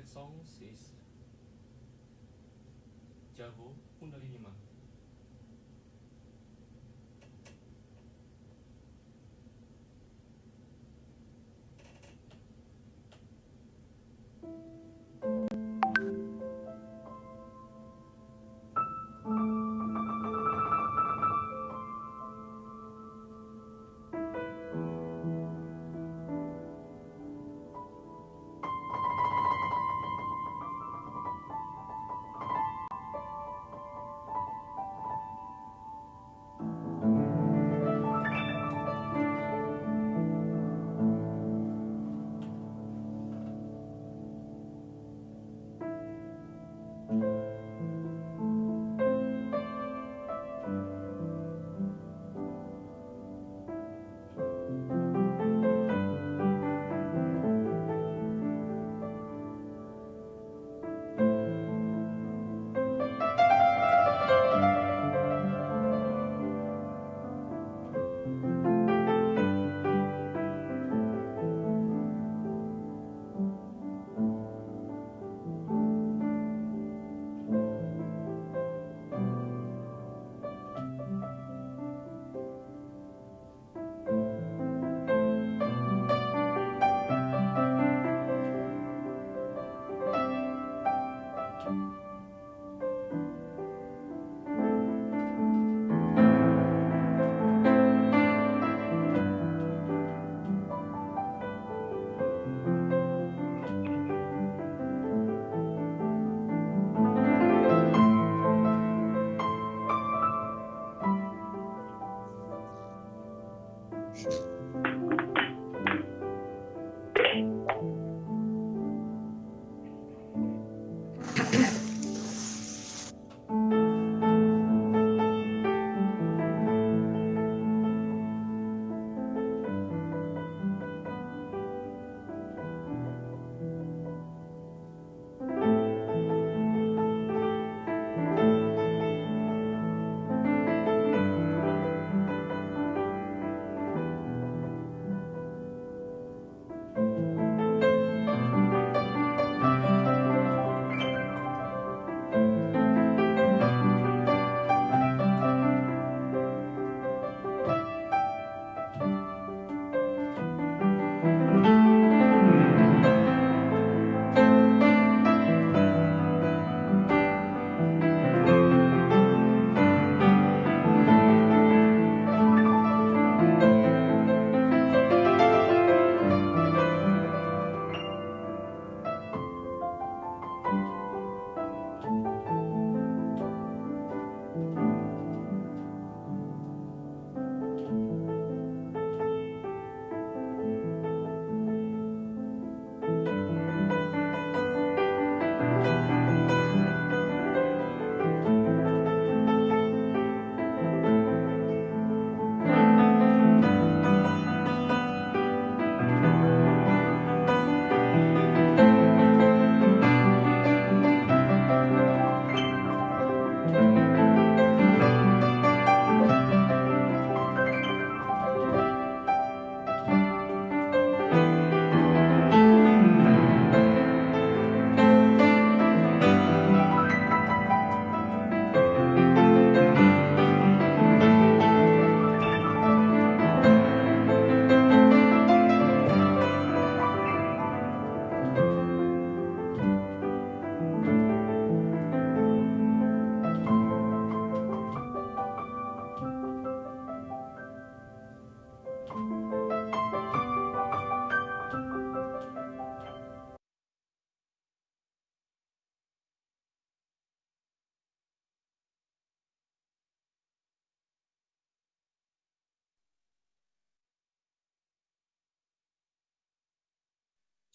songs is Jago Kundalini Ma.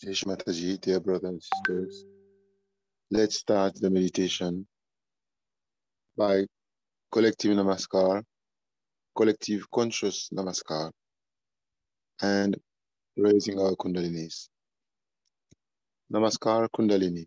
Jai Shri Mataji, dear brothers and sisters, let's start the meditation by collective namaskar, collective conscious namaskar, and raising our kundalinis. Namaskar Kundalini.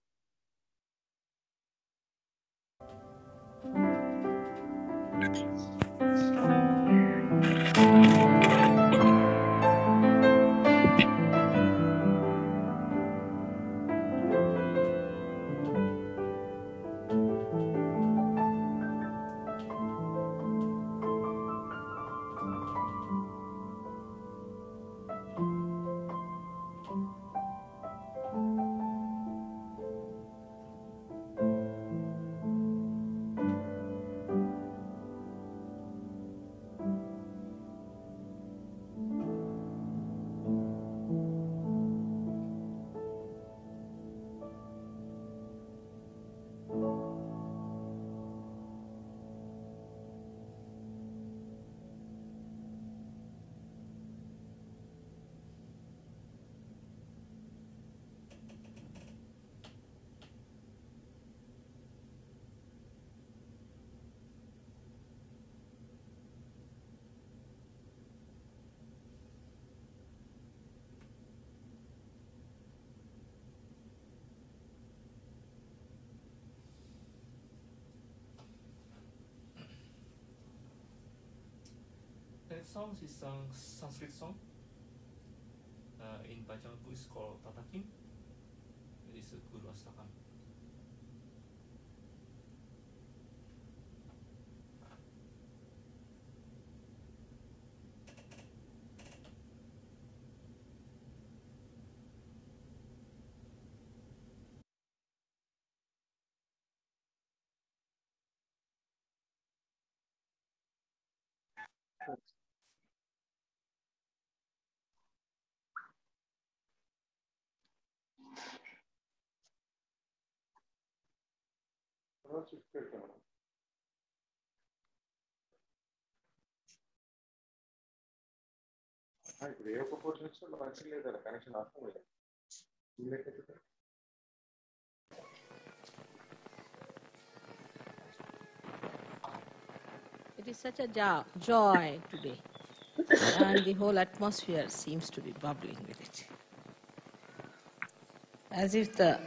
That song is a Sanskrit song. In Bajang book is called Tatakim. It is a Guru Astakam. It is such a joy today, and the whole atmosphere seems to be bubbling with it. As if the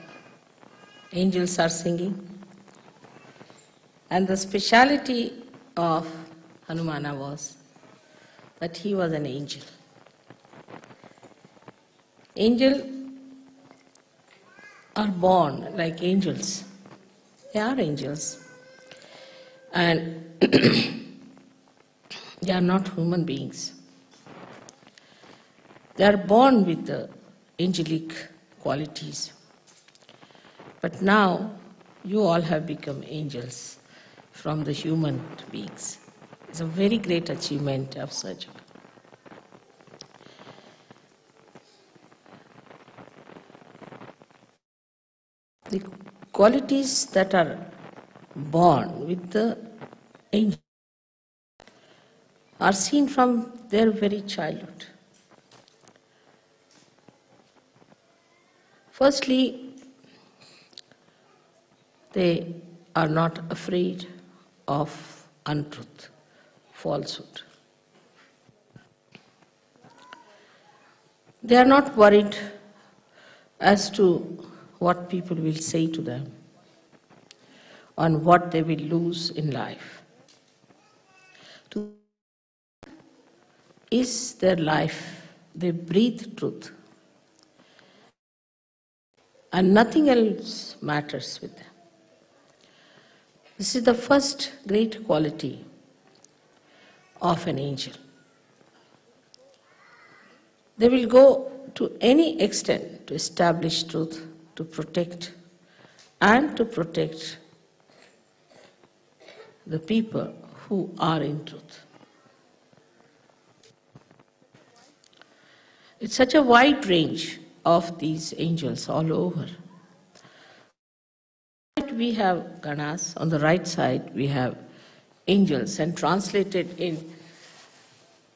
angels are singing. And the speciality of Hanumana was that he was an angel. Angels are born like angels. They are angels. And they are not human beings. They are born with the angelic qualities. But now you all have become angels from the human beings. It's a very great achievement of Sahaja. The qualities that are born with the angel are seen from their very childhood. Firstly, they are not afraid of untruth, falsehood. They are not worried as to what people will say to them, on what they will lose in life. Is their life, they breathe truth, and nothing else matters with them. This is the first great quality of an angel. They will go to any extent to establish truth, to protect the people who are in truth. It's such a wide range of these angels all over. We have Ganas, on the right side we have angels, and translated in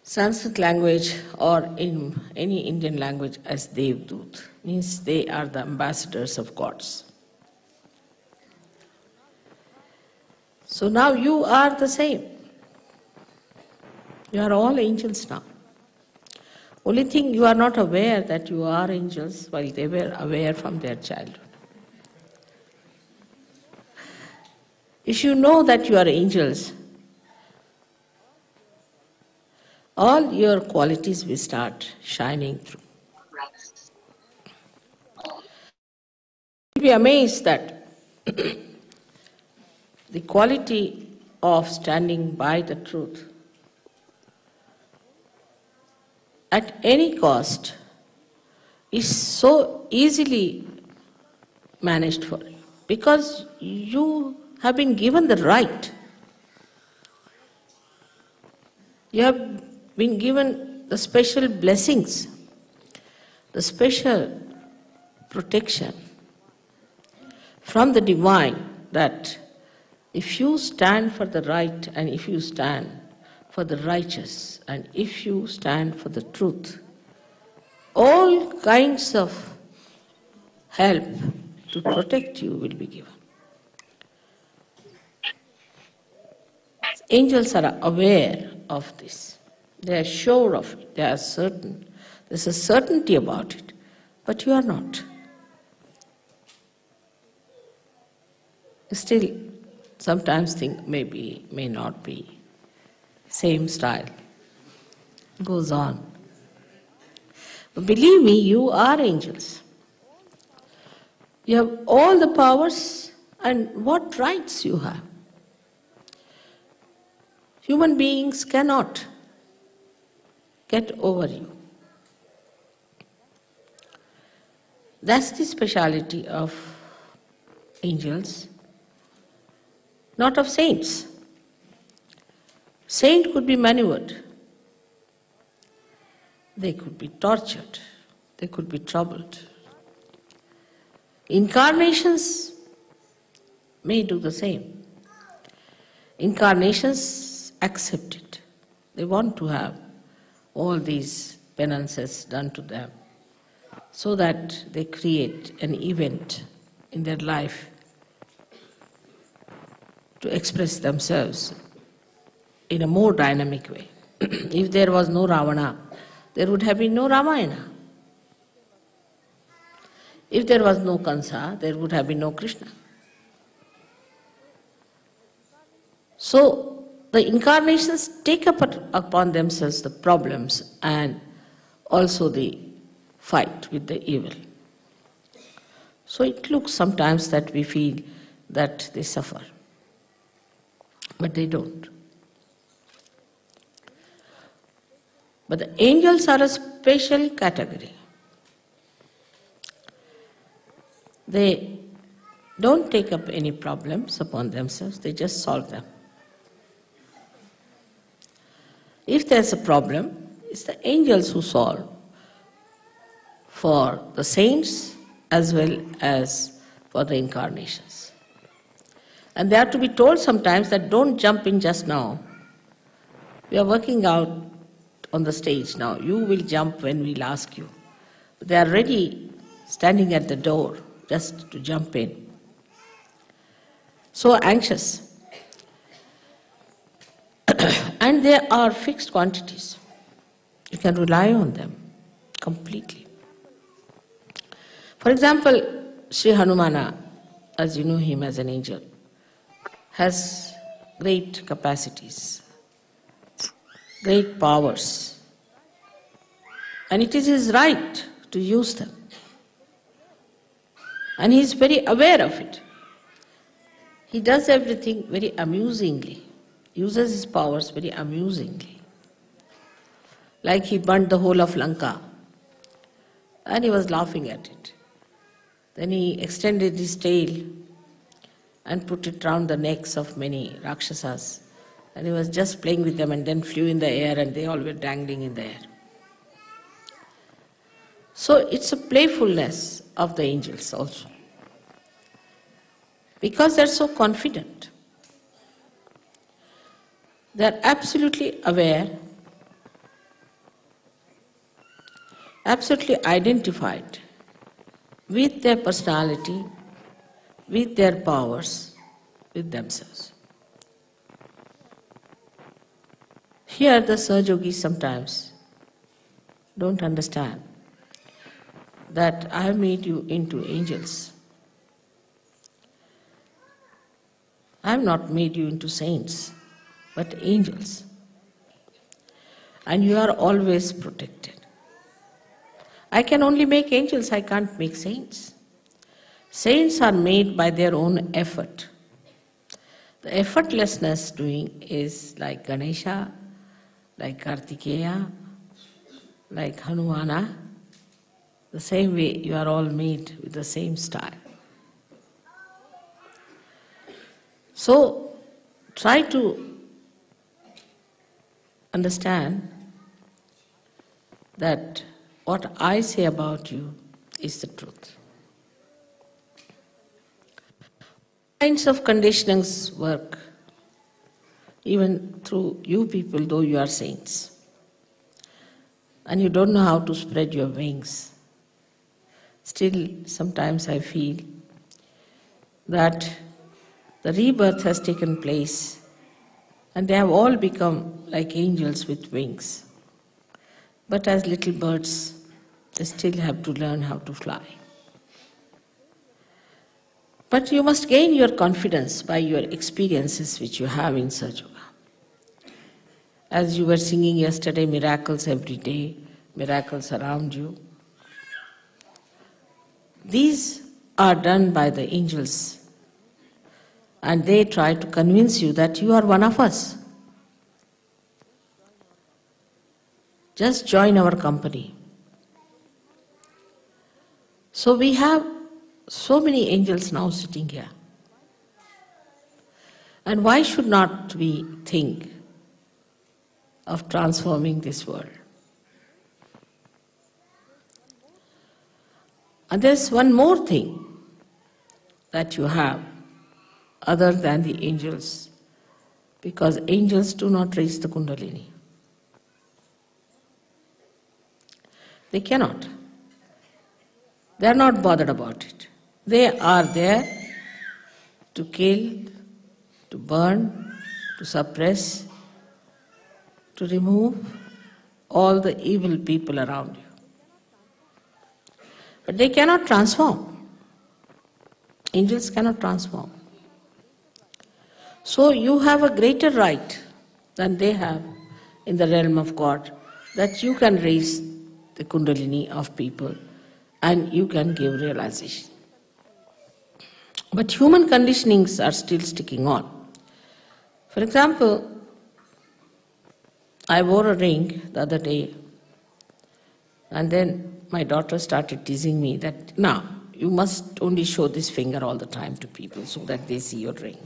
Sanskrit language or in any Indian language as Devdut, means they are the ambassadors of gods. So now you are the same. You are all angels now. Only thing, you are not aware that you are angels while they were aware from their childhood. If you know that you are angels, all your qualities will start shining through. You'll be amazed that the quality of standing by the truth at any cost is so easily managed for you, because you have been given the right. You have been given the special blessings, the special protection from the divine, that if you stand for the right, and if you stand for the righteous, and if you stand for the truth, all kinds of help to protect you will be given. Angels are aware of this. They are sure of it. They are certain. There's a certainty about it. But you are not. Still, sometimes think maybe, may not be same style. goes on. But believe me, you are angels. You have all the powers, and what rights you have? Human beings cannot get over you. That's the speciality of angels, not of saints. Saint could be maneuvered. They could be tortured. They could be troubled. Incarnations may do the same. Incarnations accept it. They want to have all these penances done to them so that they create an event in their life to express themselves in a more dynamic way. If there was no Ravana, there would have been no Ramayana. If there was no Kansa, there would have been no Krishna. So, the incarnations take upon themselves the problems and also the fight with the evil. So it looks sometimes that we feel that they suffer, but they don't. But the angels are a special category. They don't take up any problems upon themselves, they just solve them. If there's a problem, it's the angels who solve for the saints as well as for the incarnations. And they are to be told sometimes that don't jump in just now. We are working out on the stage now. You will jump when we'll ask you. They are ready, standing at the door, just to jump in. So anxious. And they are fixed quantities. You can rely on them completely. For example, Shri Hanumana, as you know him as an angel, has great capacities, great powers, and it is his right to use them. And he is very aware of it. He does everything very amusingly, uses his powers very amusingly. Like he burnt the whole of Lanka, and he was laughing at it. Then he extended his tail and put it round the necks of many Rakshasas, and he was just playing with them and then flew in the air and they all were dangling in the air. So it's a playfulness of the angels also. Because they're so confident. They're absolutely aware, absolutely identified with their personality, with their powers, with themselves. Here the Sahajogis sometimes don't understand that I have made you into angels. I have not made you into saints, but angels. And you are always protected. I can only make angels, I can't make saints. Saints are made by their own effort. The effortlessness doing is like Ganesha, like Kartikeya, like Hanumana. The same way you are all made with the same style. So try to understand that what I say about you is the truth. Kinds of conditionings work even through you people, though you are saints. And you don't know how to spread your wings. Still, sometimes I feel that the rebirth has taken place and they have all become like angels with wings. But as little birds, they still have to learn how to fly. But you must gain your confidence by your experiences which you have in Sahaja. As you were singing yesterday, miracles every day, miracles around you. These are done by the angels, and they try to convince you that you are one of us. Just join our company. So we have so many angels now sitting here. And why should not we think of transforming this world? And there's one more thing that you have other than the angels, because angels do not raise the Kundalini. They cannot. They are not bothered about it. They are there to kill, to burn, to suppress, to remove all the evil people around you. But they cannot transform. Angels cannot transform. So you have a greater right than they have in the realm of God, that you can raise the Kundalini of people and you can give realization. But human conditionings are still sticking on. For example, I wore a ring the other day, and then my daughter started teasing me that, now, you must only show this finger all the time to people so that they see your ring.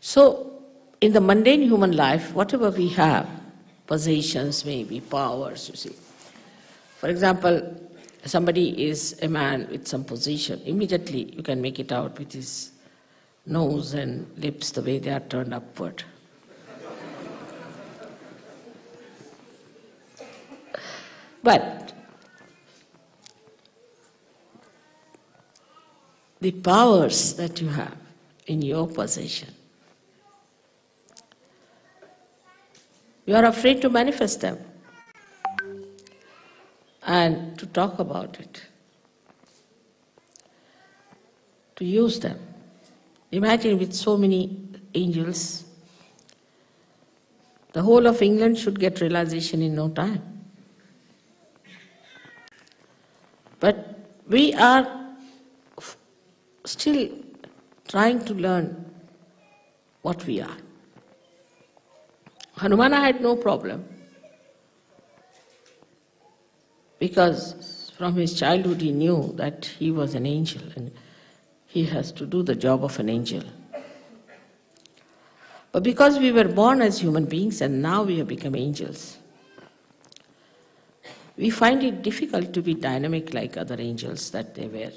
So, in the mundane human life, whatever we have, possessions, maybe powers, you see. For example, somebody is a man with some position, immediately you can make it out with his nose and lips the way they are turned upward. But the powers that you have in your possession, you are afraid to manifest them and to talk about it, to use them. Imagine with so many angels, the whole of England should get realization in no time. But we are still trying to learn what we are. Hanuman had no problem, because from his childhood he knew that he was an angel and he has to do the job of an angel. But because we were born as human beings and now we have become angels, we find it difficult to be dynamic like other angels that they were.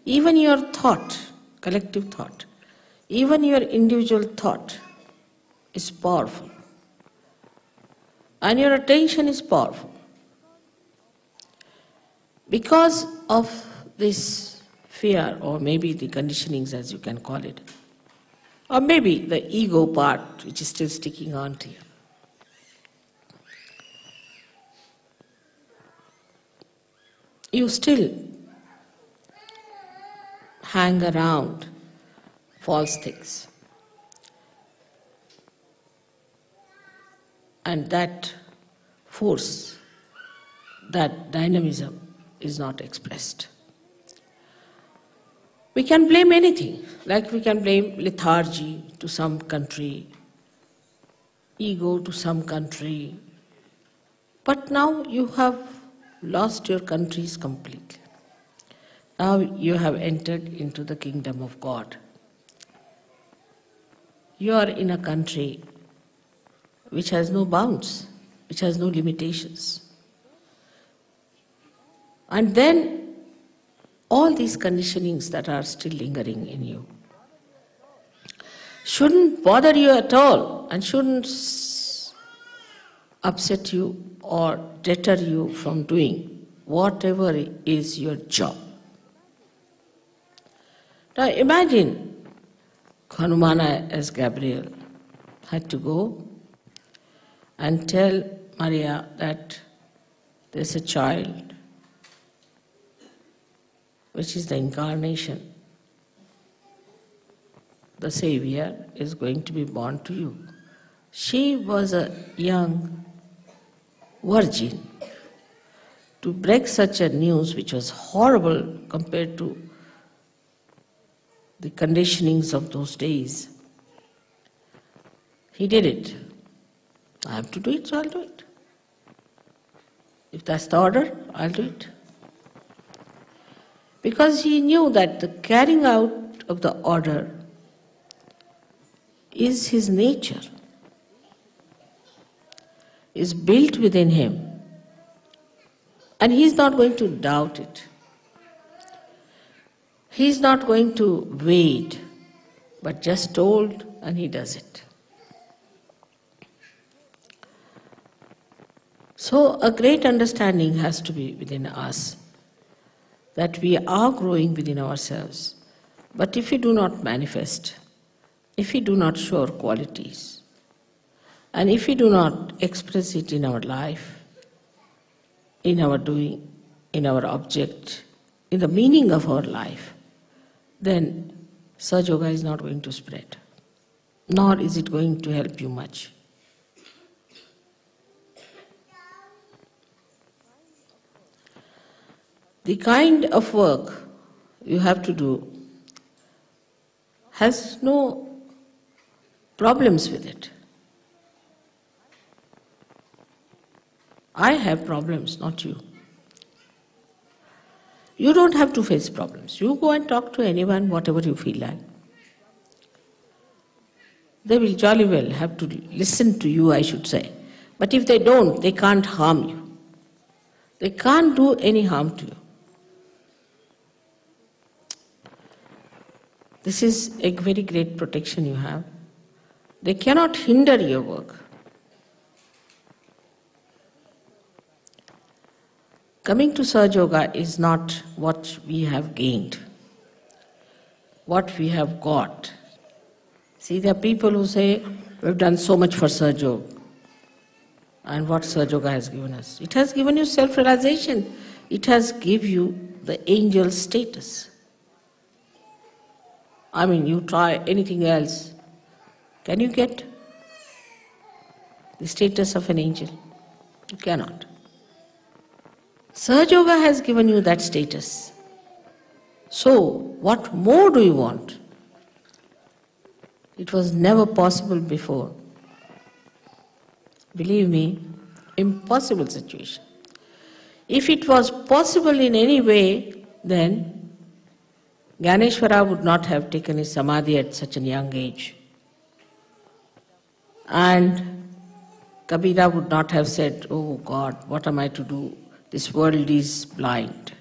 Even your thought, collective thought, even your individual thought is powerful. And your attention is powerful. Because of this fear, or maybe the conditionings as you can call it, or maybe the ego part which is still sticking on to you, you still hang around false things. And that force, that dynamism is not expressed. We can blame anything, like we can blame lethargy to some country, ego to some country, but now you have lost your countries completely. Now you have entered into the kingdom of God. You are in a country which has no bounds, which has no limitations. And then all these conditionings that are still lingering in you shouldn't bother you at all and shouldn't upset you or deter you from doing whatever is your job. Now imagine Hanuman as Gabriel had to go and tell Maria that there's a child which is the incarnation the Savior is going to be born to you. She was a young virgin. To break such a news, which was horrible compared to the conditionings of those days, he did it. I have to do it, so I'll do it. If that's the order, I'll do it. Because he knew that the carrying out of the order is his nature, is built within him, and he's not going to doubt it. He's not going to wait, but just told and he does it. So a great understanding has to be within us, that we are growing within ourselves. But if we do not manifest, if we do not show our qualities, and if we do not express it in our life, in our doing, in our object, in the meaning of our life, then Sahaja Yoga is not going to spread, nor is it going to help you much. The kind of work you have to do has no problems with it. I have problems, not you. You don't have to face problems. You go and talk to anyone, whatever you feel like. They will jolly well have to listen to you, I should say. But if they don't, they can't harm you. They can't do any harm to you. This is a very great protection you have. They cannot hinder your work. Coming to Sahaja Yoga is not what we have gained, what we have got. See, there are people who say, we've done so much for Sahaja Yoga. And what Sahaja Yoga has given us? It has given you self-realization. It has given you the angel status. I mean, you try anything else. Can you get the status of an angel? You cannot. Sahaja Yoga has given you that status. So, what more do you want? It was never possible before. Believe me, impossible situation. If it was possible in any way, then Gyaneshwara would not have taken his samadhi at such a young age. And Kabira would not have said, oh God, what am I to do? This world is blind.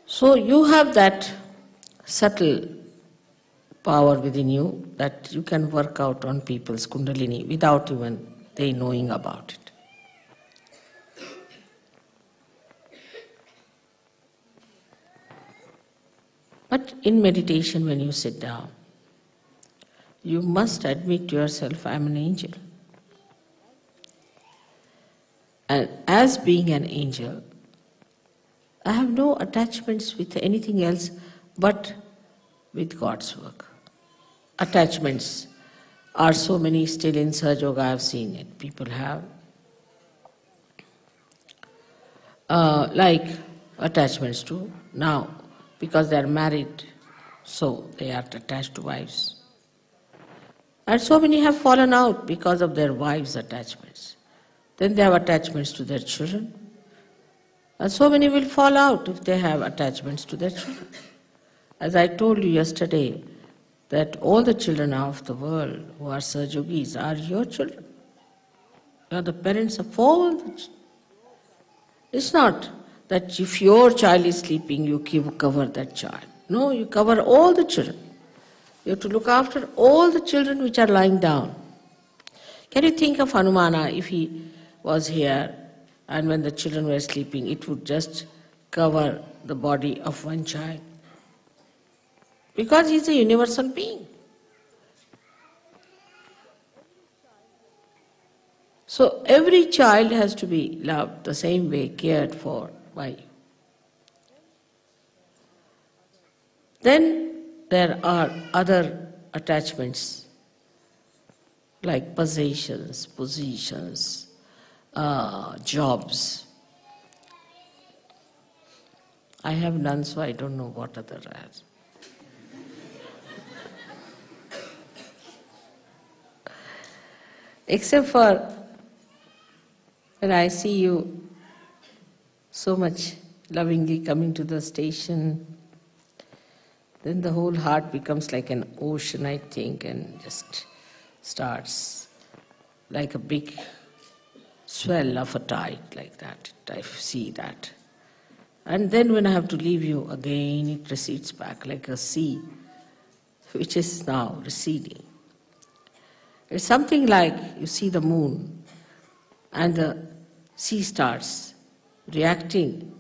So you have that subtle power within you that you can work out on people's kundalini without even they knowing about it. But in meditation, when you sit down, you must admit to yourself, I am an angel. And as being an angel, I have no attachments with anything else but with God's work. Attachments are so many still in Sahaja Yoga, I have seen it. People have like attachments to now, because they are married, so they are attached to wives. And so many have fallen out because of their wives' attachments. Then they have attachments to their children. And so many will fall out if they have attachments to their children. As I told you yesterday, that all the children of the world who are Sahaja Yogis are your children. You are the parents of all the children. It's not that if your child is sleeping, you cover that child. No, you cover all the children. You have to look after all the children which are lying down. Can you think of Hanumana if he was here and when the children were sleeping, it would just cover the body of one child? Because he is a universal being. So every child has to be loved the same way, cared for by you. Then there are other attachments like possessions, positions, jobs. I have none, so I don't know what other I have. Except for when I see you so much lovingly coming to the station, then the whole heart becomes like an ocean, I think, and just starts like a big swell of a tide, like that. I see that. And then when I have to leave you again, it recedes back like a sea, which is now receding. It's something like you see the moon, and the sea starts reacting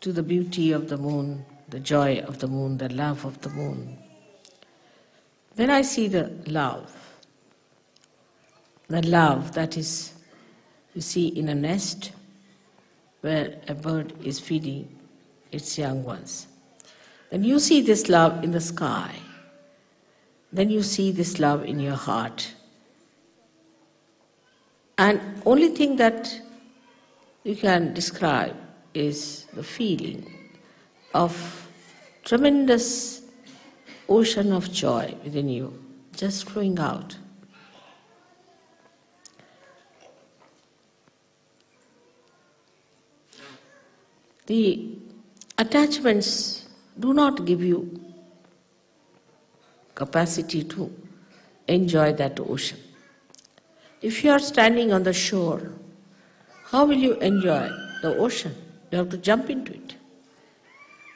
to the beauty of the moon, the joy of the moon, the love of the moon. Then I see the love that is, you see, in a nest where a bird is feeding its young ones. Then you see this love in the sky. Then you see this love in your heart. And only thing that you can describe is the feeling of tremendous ocean of joy within you, just flowing out. The attachments do not give you capacity to enjoy that ocean. If you are standing on the shore, how will you enjoy the ocean? You have to jump into it.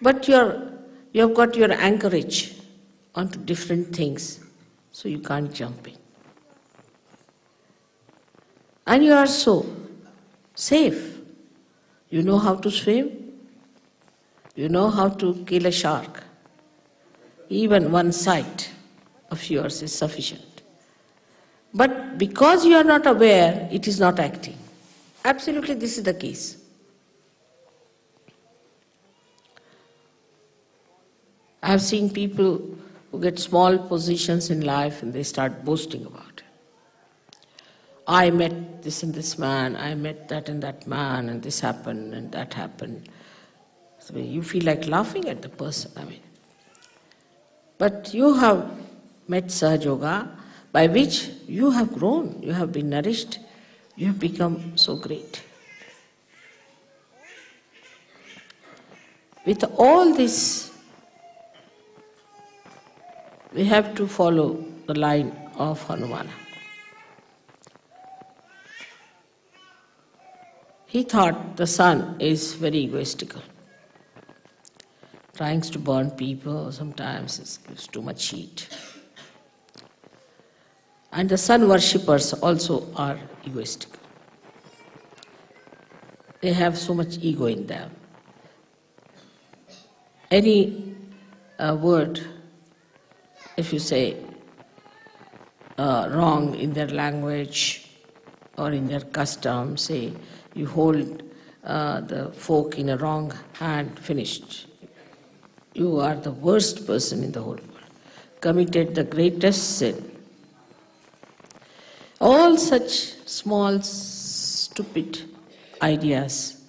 But you have got your anchorage onto different things, so you can't jump in. And you are so safe. You know how to swim. You know how to kill a shark. Even one sight of yours is sufficient. But because you are not aware, it is not acting. Absolutely, this is the case. I have seen people who get small positions in life and they start boasting about it. I met this and this man, I met that and that man, and this happened and that happened. So you feel like laughing at the person, But you have met Sahaja Yoga, by which you have grown, you have been nourished, you have become so great. With all this, we have to follow the line of Hanuman. He thought the sun is very egoistical, trying to burn people, sometimes it gives too much heat. And the sun worshippers also are egoistical. They have so much ego in them. Any word, if you say wrong in their language or in their custom, say you hold the fork in a wrong hand, finished. You are the worst person in the whole world, committed the greatest sin. All such small, stupid ideas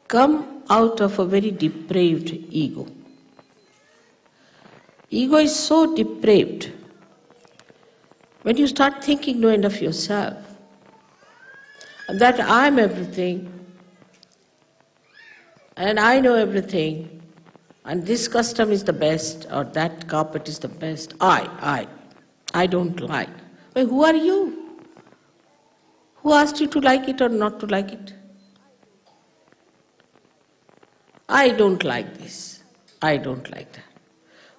come out of a very depraved ego. Ego is so depraved. When you start thinking no end of yourself, that I am everything, and I know everything, and this custom is the best, or that carpet is the best, I don't like. Well, who are you? Who asked you to like it or not to like it? I don't like this, I don't like that.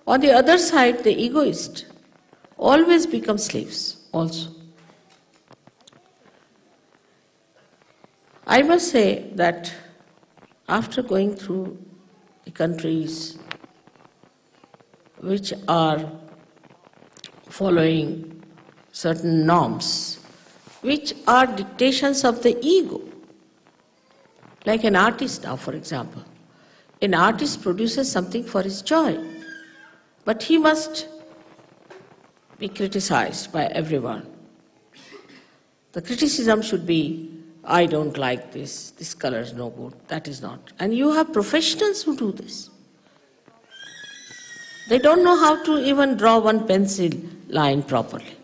On the other side, the egoist always becomes slaves also. I must say that after going through the countries which are following certain norms, which are dictations of the ego, like an artist now, for example. An artist produces something for his joy. But he must be criticized by everyone. The criticism should be, I don't like this, this color is no good, that is not. And you have professionals who do this. They don't know how to even draw one pencil line properly.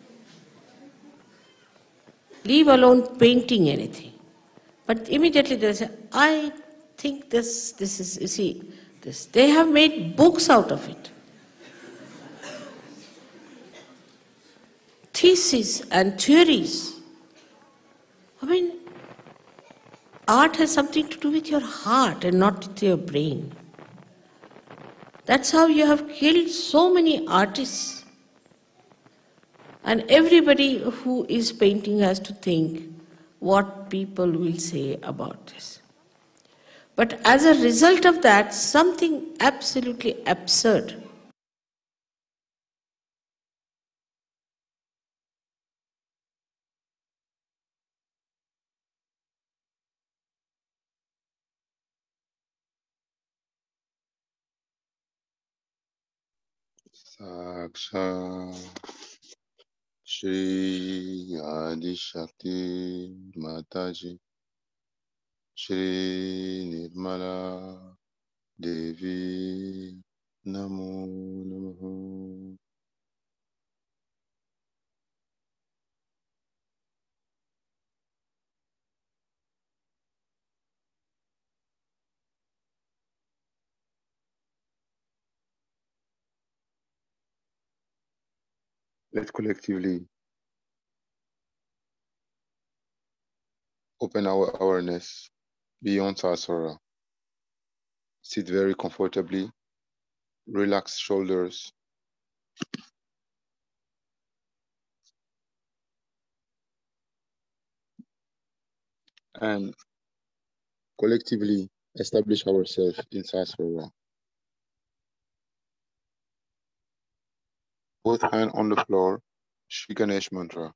Leave alone painting anything. But immediately they say, I think this is, you see, this. They have made books out of it. Theses and theories. I mean, art has something to do with your heart and not with your brain. That's how you have killed so many artists. And everybody who is painting has to think what people will say about this. But as a result of that, something absolutely absurd. Saksha Shri Adi Shakti Mataji Shri Nirmala Devi Namo Namaha. Let's collectively open our awareness beyond Sahasrara. Sit very comfortably, relax shoulders, and collectively establish ourselves in Sahasrara. Both hands on the floor, Shri Ganesh mantra.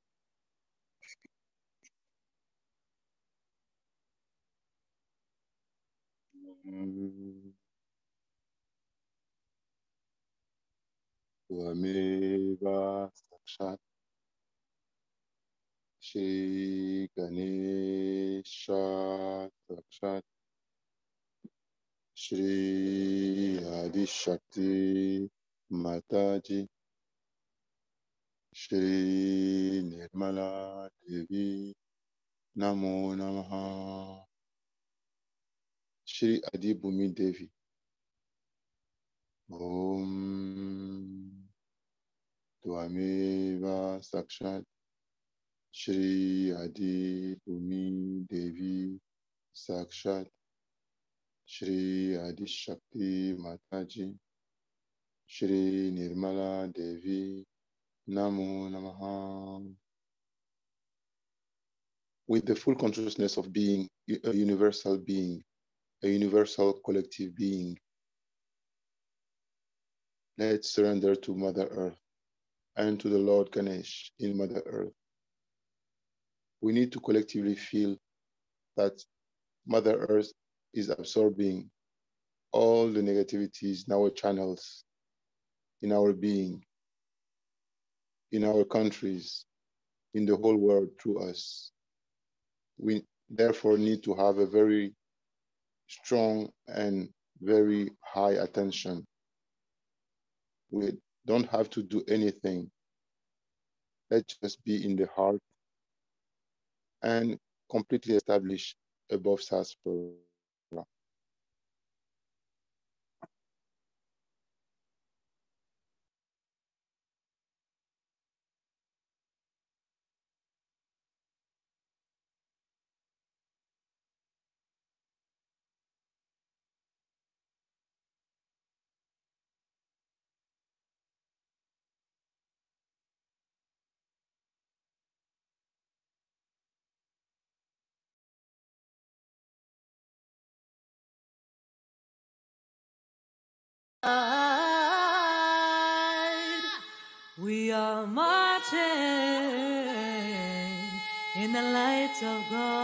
Tvameva Sakshat Shri Ganesha Sakshat Shri Adi Shakti Mataji Shri Nirmala Devi Namo Namaha. Shri Adi Bhumi Devi. Om Tvameva Sakshat Shri Adi Bhumi Devi Sakshat Shri Adi Shakti Mataji Shri Nirmala Devi Namo Namaha. With the full consciousness of being a universal being, a universal collective being, let's surrender to Mother Earth and to the Lord Ganesh in Mother Earth. We need to collectively feel that Mother Earth is absorbing all the negativities in our channels, in our being, in our countries, in the whole world through us. We therefore need to have a very strong and very high attention. We don't have to do anything. Let's just be in the heart and completely establish above Sahasrara. We are marching in the light of God.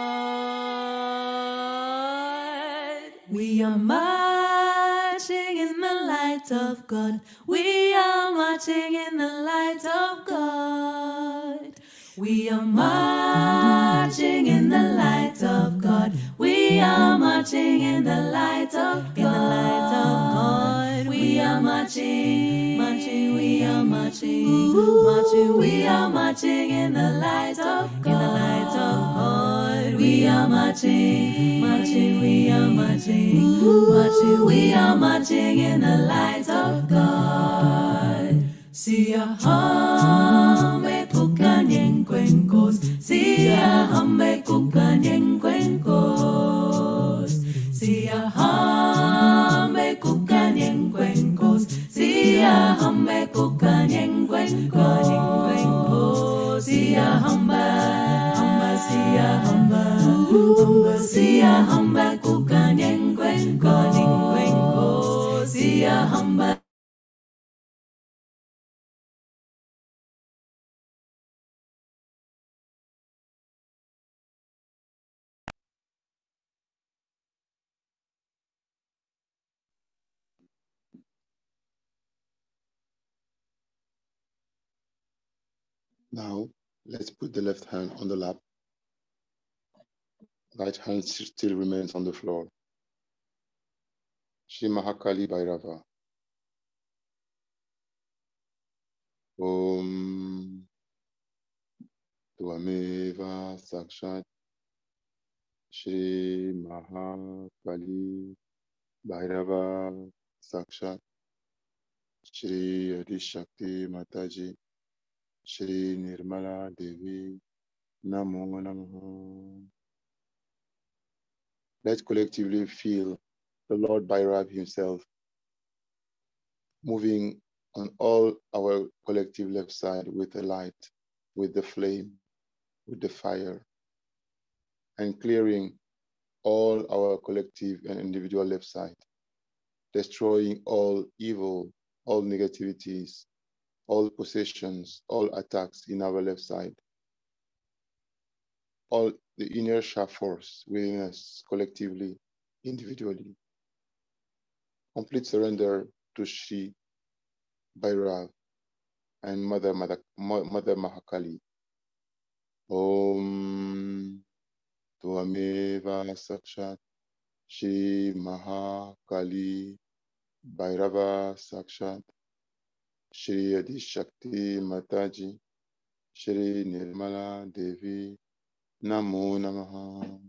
We are marching in the light light of God. We are marching in the light of God. We are marching in the light of God. We are marching in the light of God. We are marching, marching, we are marching, marching, we are marching in the light of God. In the light of God. We are marching, marching, we are marching, marching, we are marching in the light of God. Sia hame kukanyeng kwenkos, sia hame kukanyeng kwenkos, sia hame kukanyeng kwenkos, sia hame kukanyeng kwenkos, sia hamba, sia hamba, sia hamba kukanyeng kwenkos, sia hamba. Now, let's put the left hand on the lap. Right hand still remains on the floor. Shri Mahakali Bhairava. Om Tvameva Sakshat Shri Mahakali Bhairava Sakshat Shri Adishakti Mataji Shri Nirmala Devi Namo Namaha. Let's collectively feel the Lord Bhairava himself moving on all our collective left side with the light, with the flame, with the fire, and clearing all our collective and individual left side, destroying all evil, all negativities, all possessions, all attacks in our left side, all the inertia force within us collectively, individually. Complete surrender to Shri Bhairav and Mother Mahakali. Om Tvameva Sakshat Shri Mahakali Bhairava Sakshat Shri Adishakti Mataji Shri Nirmala Devi Namo Namaha.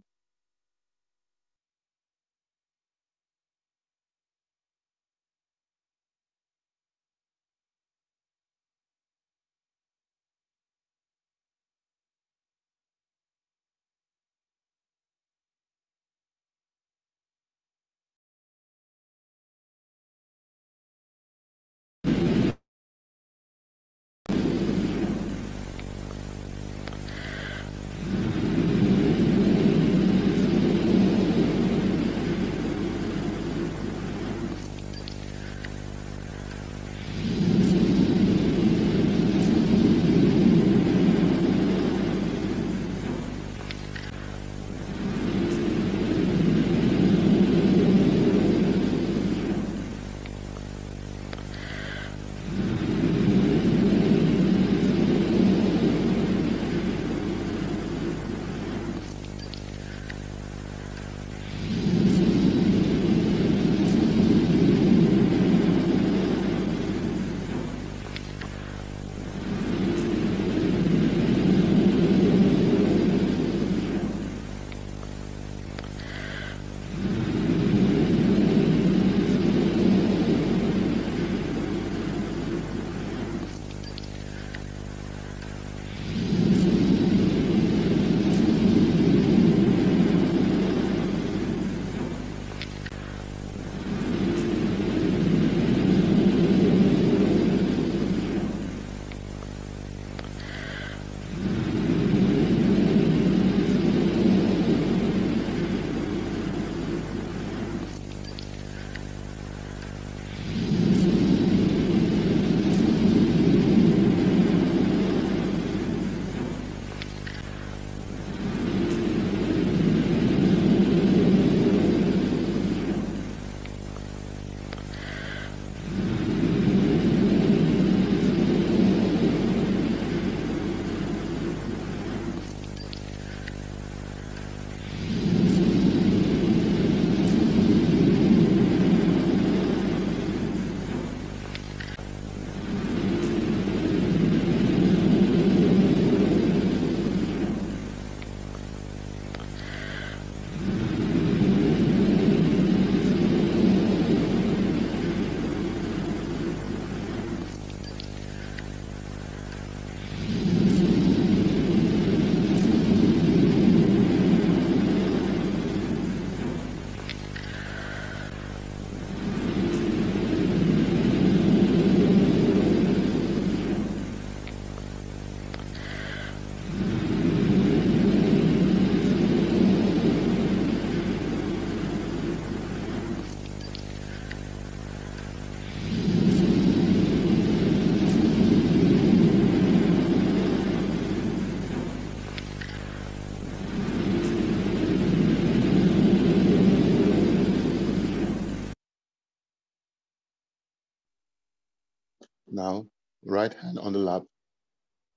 Now, right hand on the lap,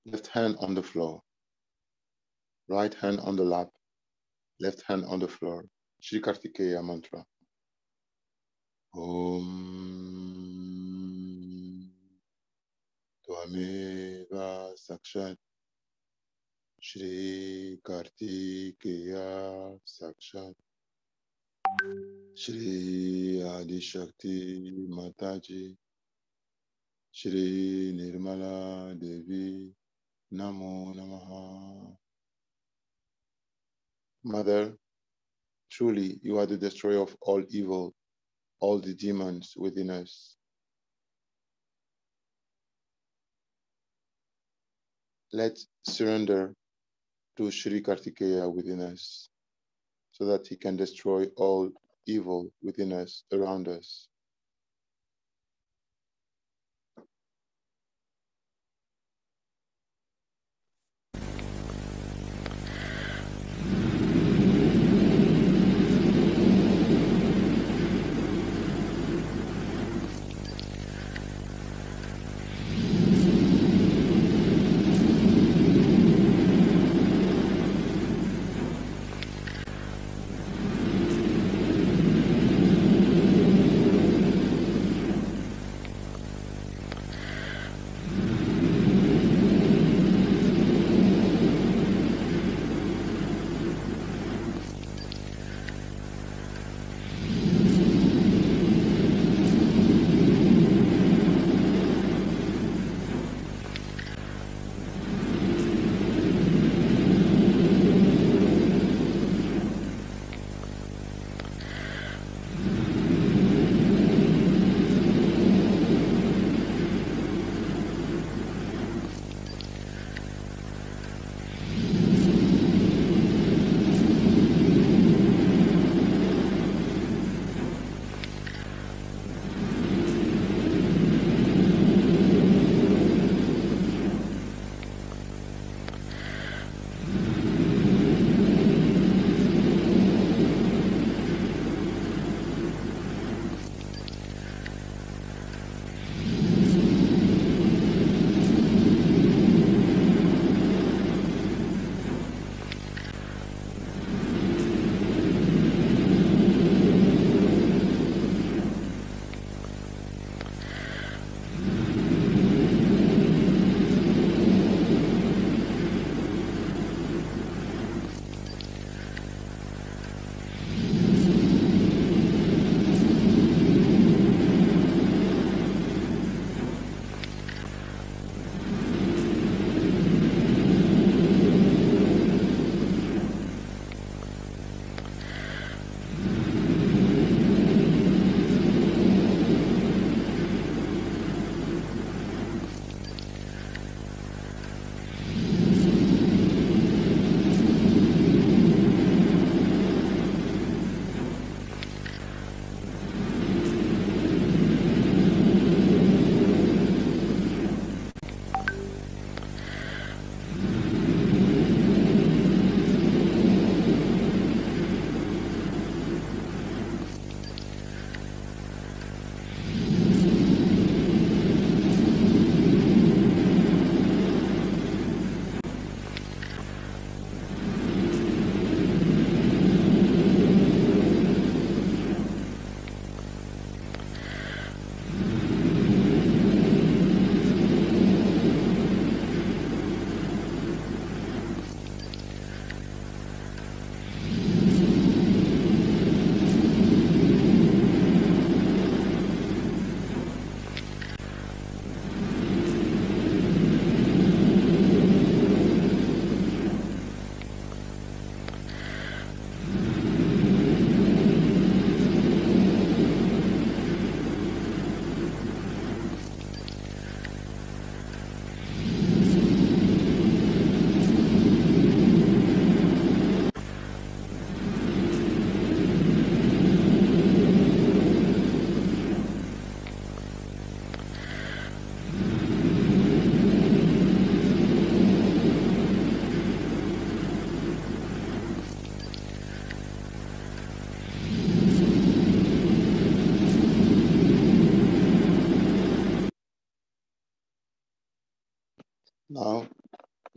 left hand on the floor. Right hand on the lap, left hand on the floor. Shri Kartikeya mantra. Om Tvameva Sakshat Shri Kartikeya Sakshat Shri Adi Shakti Mataji Shri Nirmala Devi Namo Namaha. Mother, truly you are the destroyer of all evil, all the demons within us. Let's surrender to Shri Kartikeya within us so that he can destroy all evil within us, around us.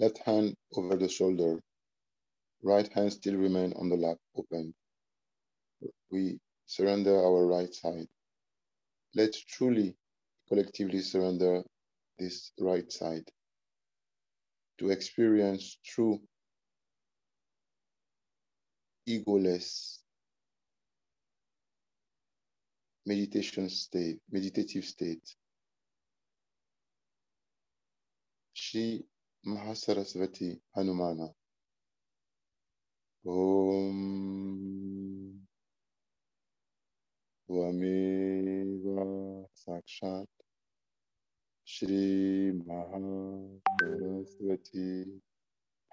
Left hand over the shoulder. Right hand still remain on the lap, open. We surrender our right side. Let's truly, collectively surrender this right side to experience true, egoless meditative state. Shri Mahasarasvati Hanumana. Om Tvameva Sakshat Shri Mahasarasvati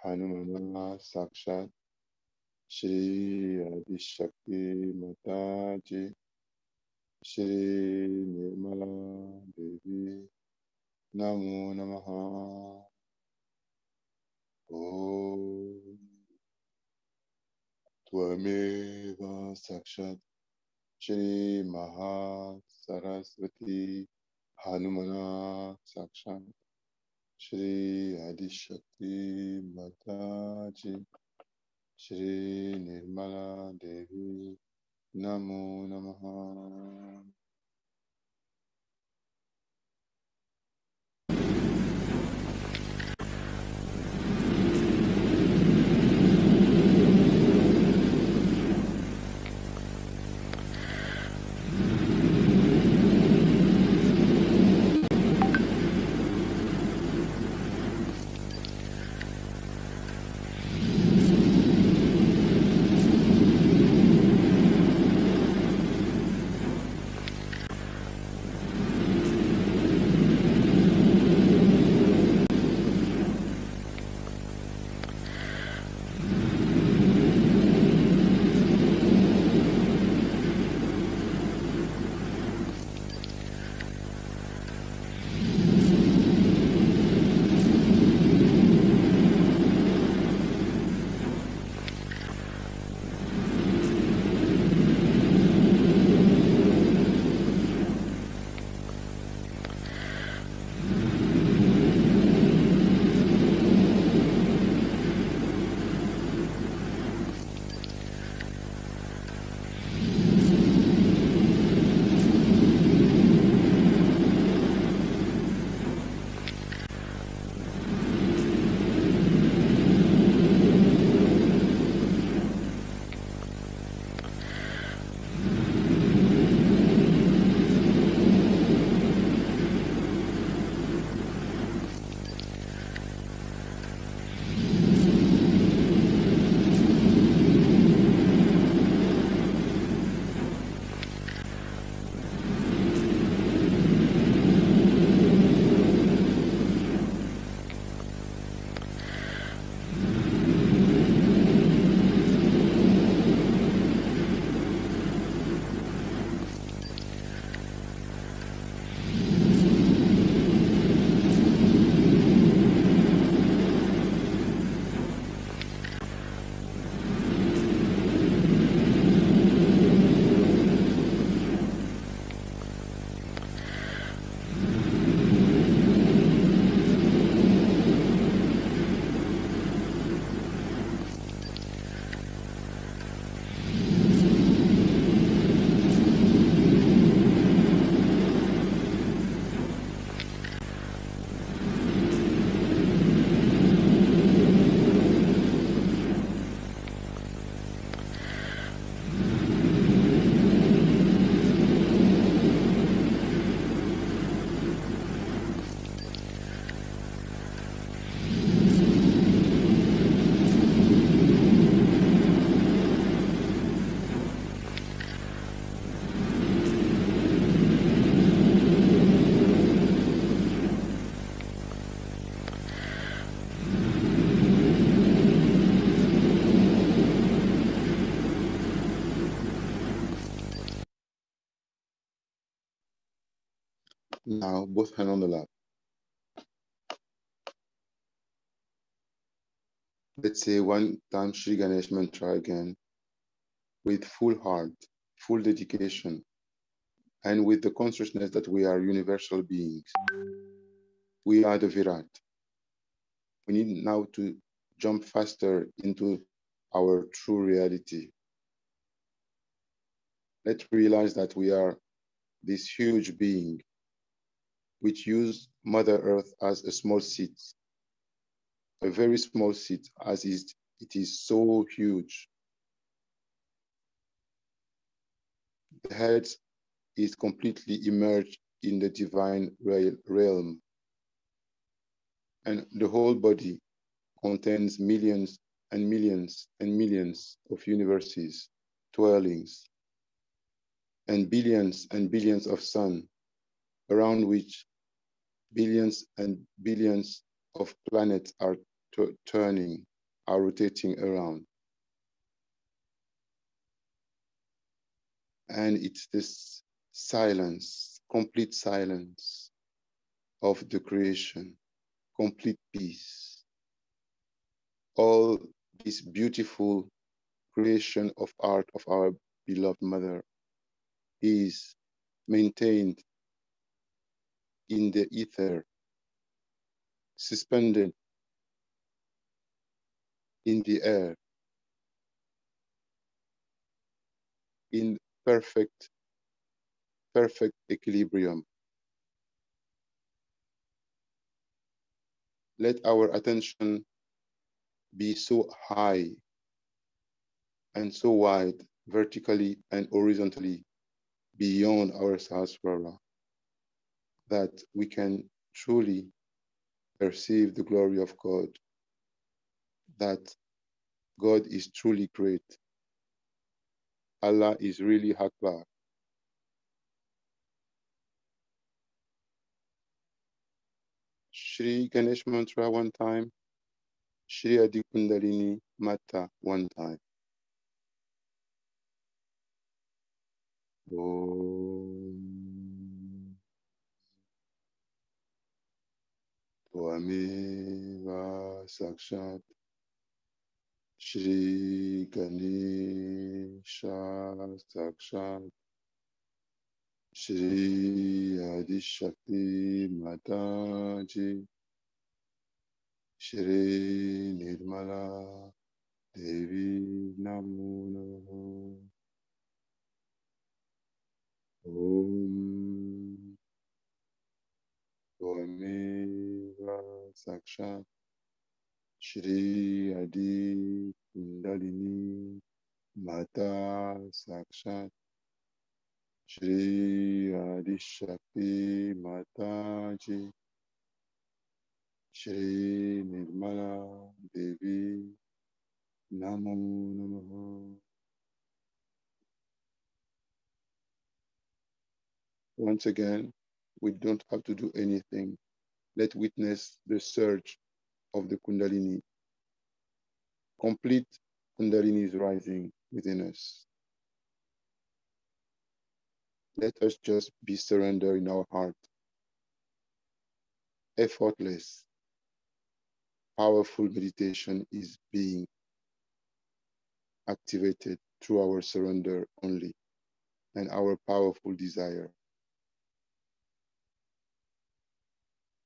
Hanumana Sakshat Shri Adishakti Mataji Shri Nirmala Devi Namo Namaha. Om Tvameva Sakshat Shri Mahasarasvati Hanumana Sakshat Shri Adishakti Mataji Shri Nirmala Devi Namo Namaha. Now, both hands on the lap. Let's say one time Shri Ganesh mantra again with full heart, full dedication, and with the consciousness that we are universal beings. We are the Virat. We need now to jump faster into our true reality. Let's realize that we are this huge being which use Mother Earth as a small seat, a very small seat, as it is so huge. The head is completely immersed in the divine realm, and the whole body contains millions and millions and millions of universes, twirlings, and billions of suns, around which billions and billions of planets are turning, are rotating around. And it's this silence, complete silence of the creation, complete peace. All this beautiful creation of art of our beloved Mother is maintained in the ether, suspended in the air, in perfect equilibrium. Let our attention be so high and so wide, vertically and horizontally, beyond our Sahasrara, that we can truly perceive the glory of God, that God is truly great. Allah is really Akbar. Shri Ganesh Mantra one time, Shri Adi Kundalini Mata one time. Om Tvameva Sakshat Shri Ganesha Sakshat Shri Adi Shakti Mataji Shri Nirmala Devi Namo Namo. Om Tvameva Sakshat Shri Adi Kundalini Mata Sakshat Shri Adi Shakti Mataji Shri Nirmala Devi Namo Namo. Once again, we don't have to do anything. Let's witness the surge of the Kundalini. Complete Kundalini is rising within us. Let us just be surrendered in our heart. Effortless, powerful meditation is being activated through our surrender only and our powerful desire,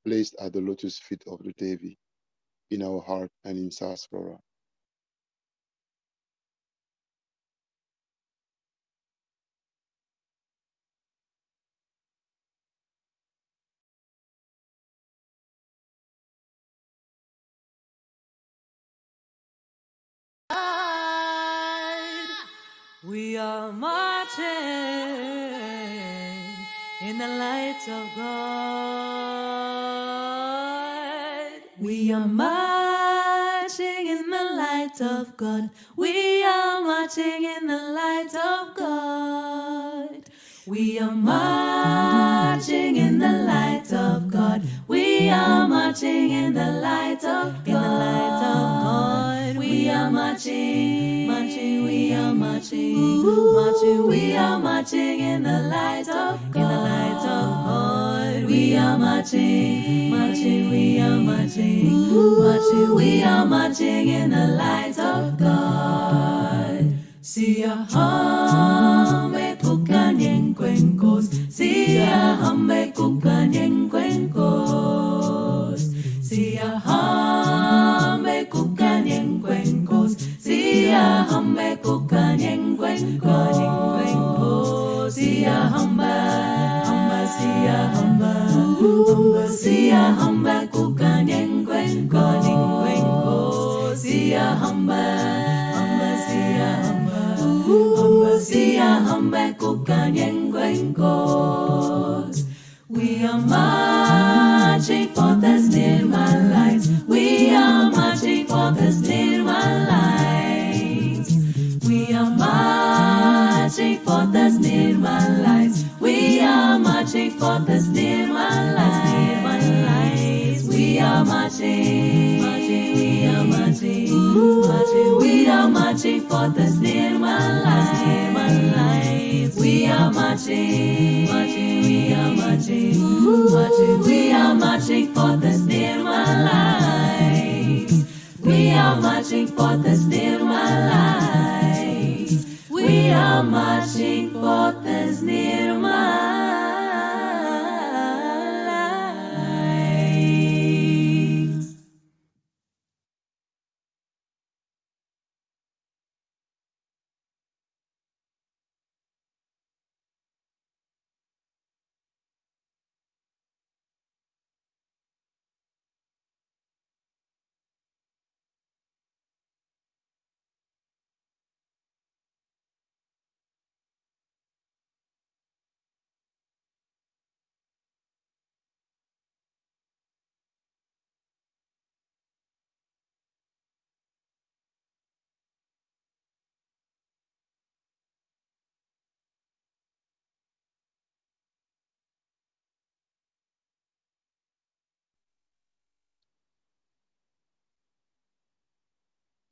placed at the lotus feet of the Devi in our heart and in Sahasrara. We are marching in the light of God. We are marching in the light of God. We are marching in the light of God. We are marching in the light of God. We are marching in the light of God. We are marching, marching, we are marching, marching, we are marching in the light of God. In the light of God. We are marching, marching, we are marching, marching, we are marching in the light of God. Sia hame kukanyen kwenkos, sia hame kukanyen kwenkos, sia hame hambe kukanyengwenkot. We are marching forth as Nirmal lights. We are marching forth as Nirmal lights. We are marching forth as Nirmal lights. We are marching forth as Nirmal lights. We are marching, marching, we are marching, marching. We are marching forth as Nirmal lights. We are marching, marching, we are marching, marching. We are marching forth as Nirmal lights. We are marching forth as Nirmal lights. We are marching forth as Nirmal lights.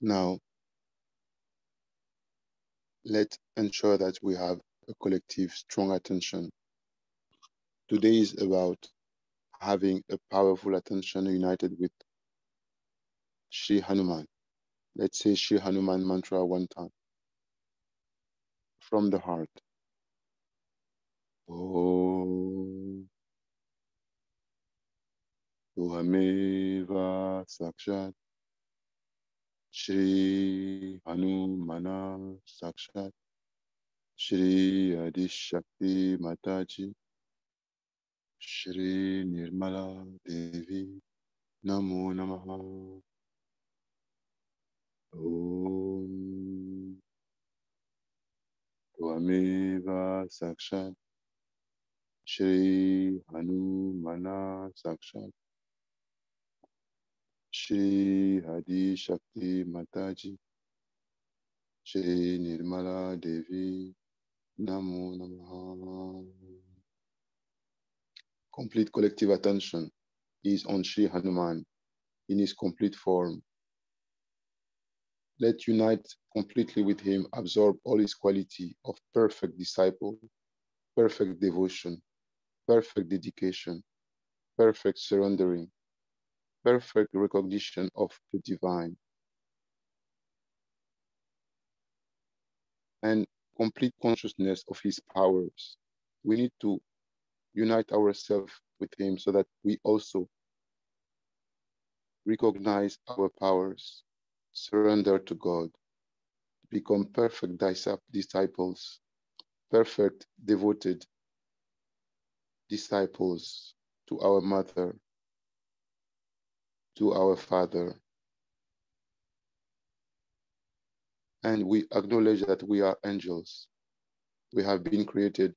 Now, let's ensure that we have a collective strong attention. Today is about having a powerful attention united with Shri Hanuman. Let's say Shri Hanuman mantra one time from the heart. Om Tuhameva Sakshat Shri Hanumana Sakshat Shri Adishakti Mataji Shri Nirmala Devi Namo Namaha. Om Tvameva Sakshat Shri Hanumana Sakshat Shri Hadi Shakti Mataji Shri Nirmala Devi Namo Namaha. Complete collective attention is on Shri Hanuman in his complete form. Let unite completely with him, absorb all his quality of perfect disciple, perfect devotion, perfect dedication, perfect surrendering, perfect recognition of the divine, and complete consciousness of his powers. We need to unite ourselves with him so that we also recognize our powers, surrender to God, become perfect disciples, perfect devoted disciples to our mother, to our father. And we acknowledge that we are angels. We have been created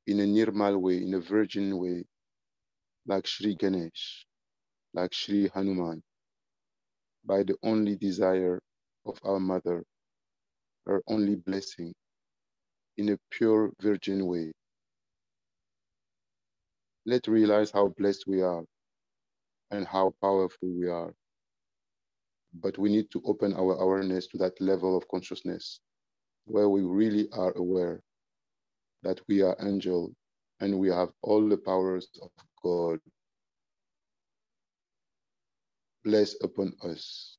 in a nirmal way, in a virgin way, like Shri Ganesh, like Shri Hanuman, by the only desire of our mother, her only blessing, in a pure virgin way. Let's realize how blessed we are and how powerful we are. But we need to open our awareness to that level of consciousness where we really are aware that we are angel and we have all the powers of God blessed upon us.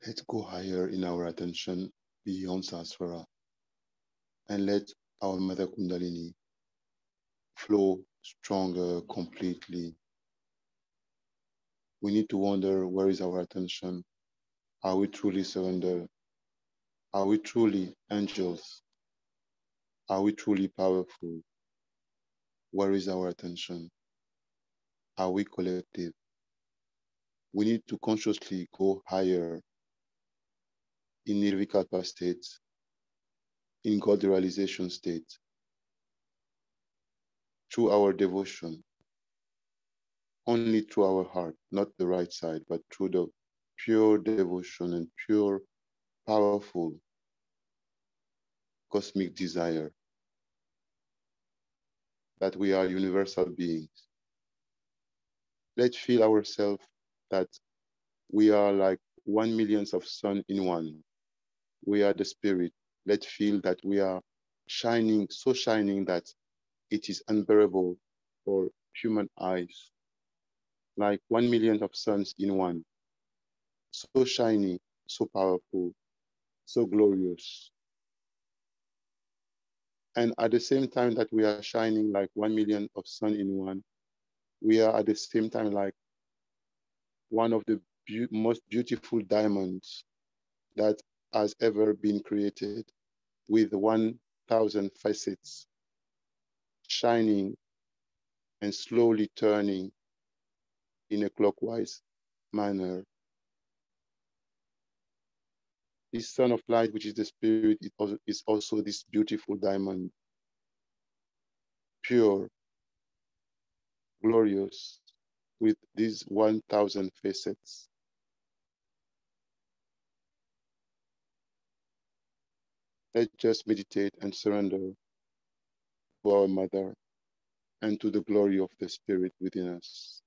Let's go higher in our attention beyond Sahasrara and let our Mother Kundalini flow stronger completely. We need to wonder, where is our attention? Are we truly surrendered? Are we truly angels? Are we truly powerful? Where is our attention? Are we collective? We need to consciously go higher in Nirvikalpa state, in God realization state, through our devotion, only through our heart, not the right side, but through the pure devotion and pure, powerful, cosmic desire that we are universal beings. Let's feel ourselves that we are like 1 million of sun in one. We are the spirit. Let's feel that we are shining, so shining that it is unbearable for human eyes. Like 1 million of suns in one. So shiny, so powerful, so glorious. And at the same time that we are shining like 1 million of sun in one, we are at the same time like one of the most beautiful diamonds that has ever been created, with 1,000 facets, shining and slowly turning in a clockwise manner. This sun of light, which is the spirit, is also this beautiful diamond, pure, glorious, with these 1,000 facets. Let's just meditate and surrender to our Mother and to the glory of the Spirit within us.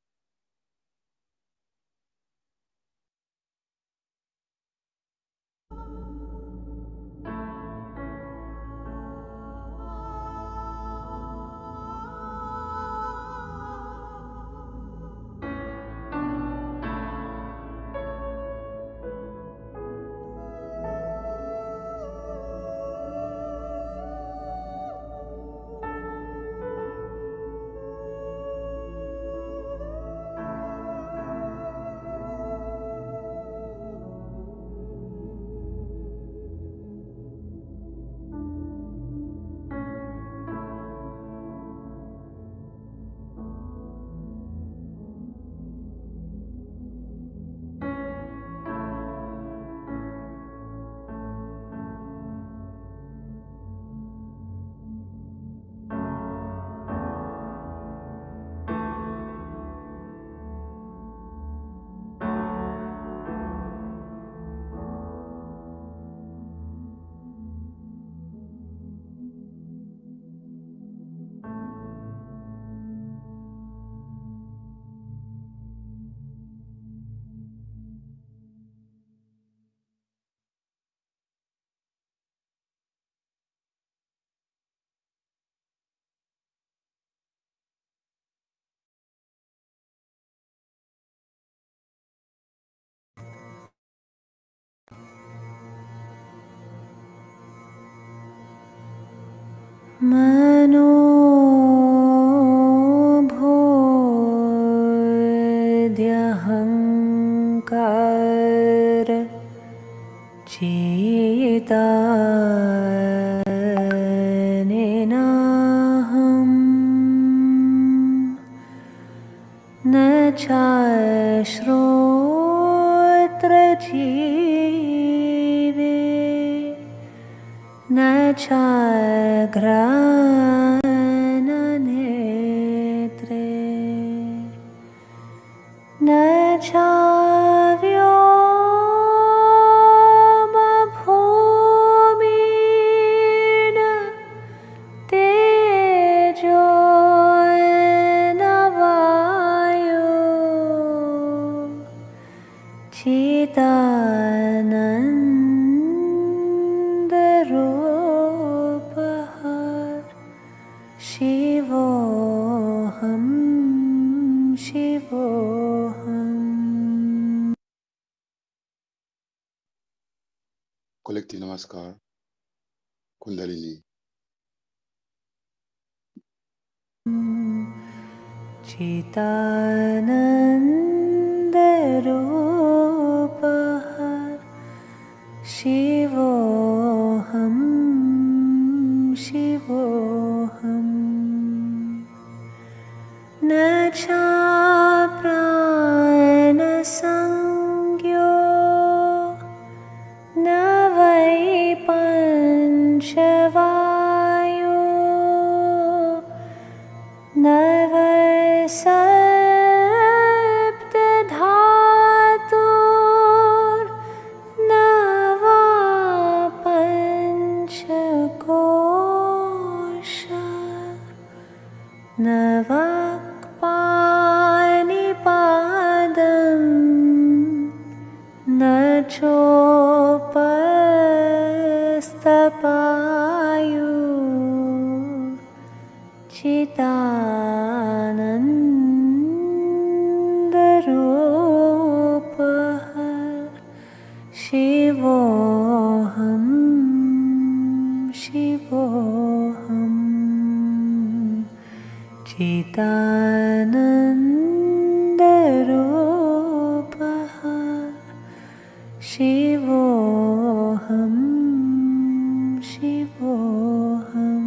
मनोभोद्यहङ्कार चेतानेनाहं न चाश्रोत्रजीवे न चाघ्राणनेत्रे न चाव्योमभूमिन तेजो न वायो चिदानन्दरूपः शिवोऽहं शिवोऽहम्. collective namaskar, Kundalini. चिदानन्दरूपः शिवोऽहं शिवोऽहम् न चाप्राणसंज्ञो न वै पञ्चवायो न वै सप्तधातुर्न वा पञ्चकोशा न वाक्पाणिपादं न चोपस्थपायु चिदानन्दरूपः शिवोऽहं शिवोऽहम् चिदानन्दरूपः शिवोऽहं शिवोऽहम्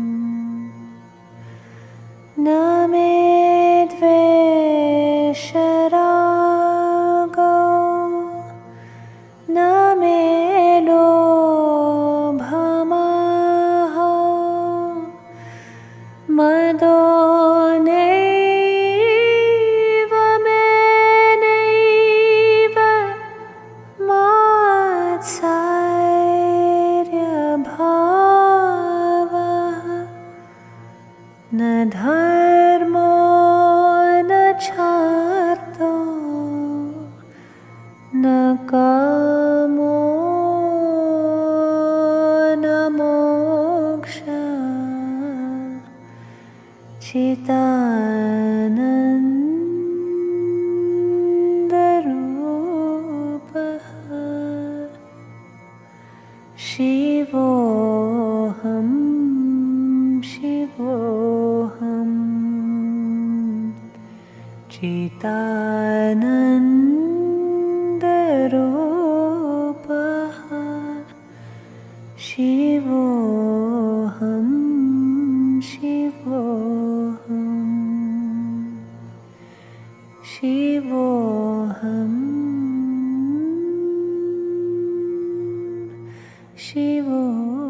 न मे द्वेषरागो न मे लोभमोहो मदो नैव मे नैव मात्सर्यभावः न धर्मो न चार्थो न कामो न मोक्षः चिदानन्दरूपः शिवोऽहं शिवोऽहम् चिदानन्दरूपः शिवोऽहं शिवोऽहम् शिवोऽहं शिवोऽहम्